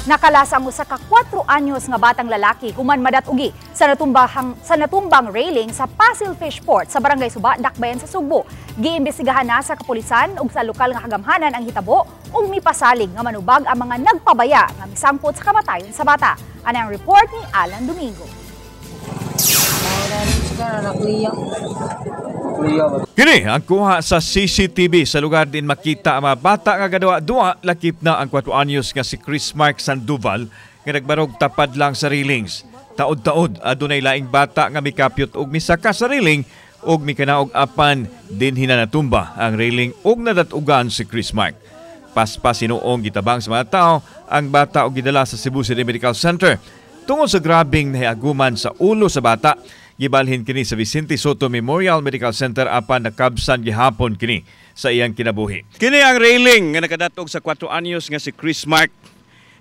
Nakalas ang usa ka 4 anyos nga batang lalaki human madatugi sa natumbang railing sa Pasil Fish Port sa Barangay Suba, Dakbayan sa Sugbo. Giimbestigahan na sa kapulisan ug sa lokal nga kagamhanan ang hitabo ug mipasalig nga manubag ang mga nagpabaya nga misangpot sa kamatayon sa bata. Ana ang report ni Alan Domingo. Kini ang kuha sa CCTV sa lugar din makita ang mga bata nga gadawa-duwa lakip na ang 4 anyos nga si Chris Mark Sandoval nga nagbarog tapad lang sa railings. Taod-taod adunay laing bata nga mikapyot og misaka sa railing og mikanaog apan din hinanatumba ang railing og nadatugan si Chris Mark. Paspas sinuong gitabang sa mga tao ang bata og gidala sa Cebu City Medical Center. Tungod sa grabing nahiaguman sa ulo sa bata, gibalhin kini sa Vicente Soto Memorial Medical Center apan nakabsan gihapon kini sa iyang kinabuhi. Kini ang railing nga nakadatog sa 4 anyos nga si Chris Mark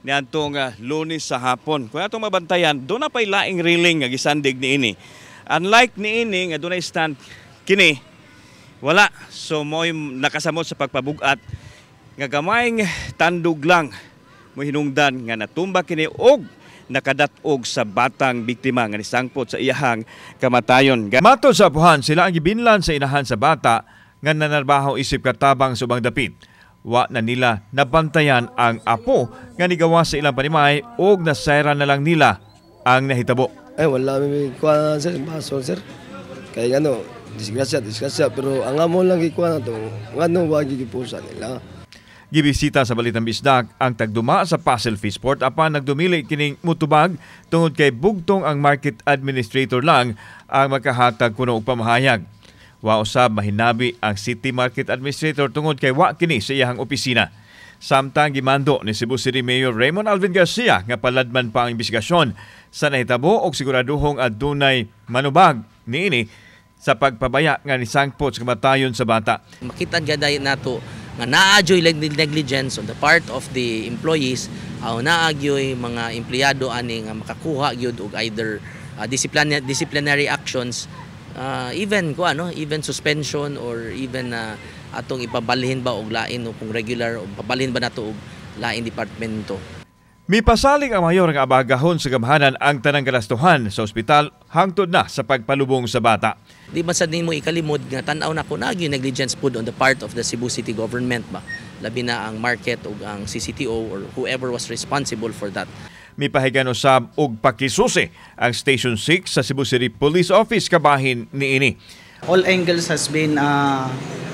niadtong Lunes sa hapon. Kung atong mabantayan, doon na pay laing railing nga gisandig niini. Unlike niini nga dunay stand kini wala. So mo'y nakasamot sa pagpabugat nga gamayng tandog lang mo hinungdan nga natumba kini og nakadatog sa batang biktima nga nisangpot sa iyahang kamatayon. Matod sa apuhan, sila ang gibinlan sa inahan sa bata nga nanarbaho isip katabang subang dapit. Wa na nila nabantayan ang apo nga nigawa sa ilang panimay og nasayra na lang nila ang nahitabo. Ay wala may kuha sir, baso sir. Kaya ano, disgrasya pero ang amo lang gikuha na to. Ngano wa gigipusa nila. Gibisita sa Balitang Bisdak ang tagduma sa Pasil Fish Port apan nagdumili kining mutubag tungod kay bugtong ang market administrator lang ang makahatag kuno og pamahayag. Wa usab mahinabi ang city market administrator tungod kay wa kini sa iyang opisina. Samtang gimando ni Cebu City Mayor Raymond Alvin Garcia nga paladman pa ang imbestigasyon sa nahitabo og siguraduhong adunay manubag niini sa pagpabaya nga nisangpot sa kamatayon sa bata. Makita gyud nato nga naadyoy negligence on the part of the employees o naadyoy mga empleyado ani nga makakuha gyud og either disciplinary actions even suspension or even atong ipabalhin ba og lain o kung regular o pabalhin ba nato og lain departamento. Mipasalig ang mayor nga abagahon sa gamhanan ang tanang galastuhan sa ospital hangtod na sa pagpalubong sa bata. Di ba sa nimo ikalimod nga tan-aw na ko nagyo negligence pud on the part of the Cebu City government ba. Labi na ang market ug ang CCTO or whoever was responsible for that. Mipahigan usab og pakisusi ang Station 6 sa Cebu City Police Office kabahin niini. All angles has been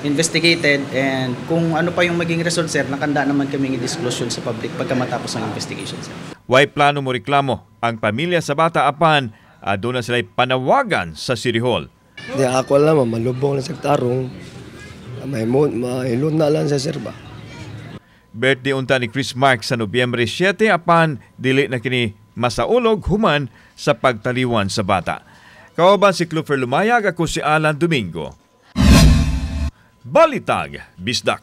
investigated and kung ano pa yung maging result sir, nakanda naman kaming i-disclosure sa public pagka matapos ang investigation sir. Way plano mo reklamo ang pamilya sa bata apan aduna sila'y panawagan sa City Hall. Di ako lang malubong na sa tarong. Mahilun na lang sa sir ba. Birthday unta ni Chris Mark sa Nobyembre 7 apan dili na kini masaulog human sa pagtaliwan sa bata. Kauban si Clover Lumayag, ako si Alan Domingo. Balitang Bisdak.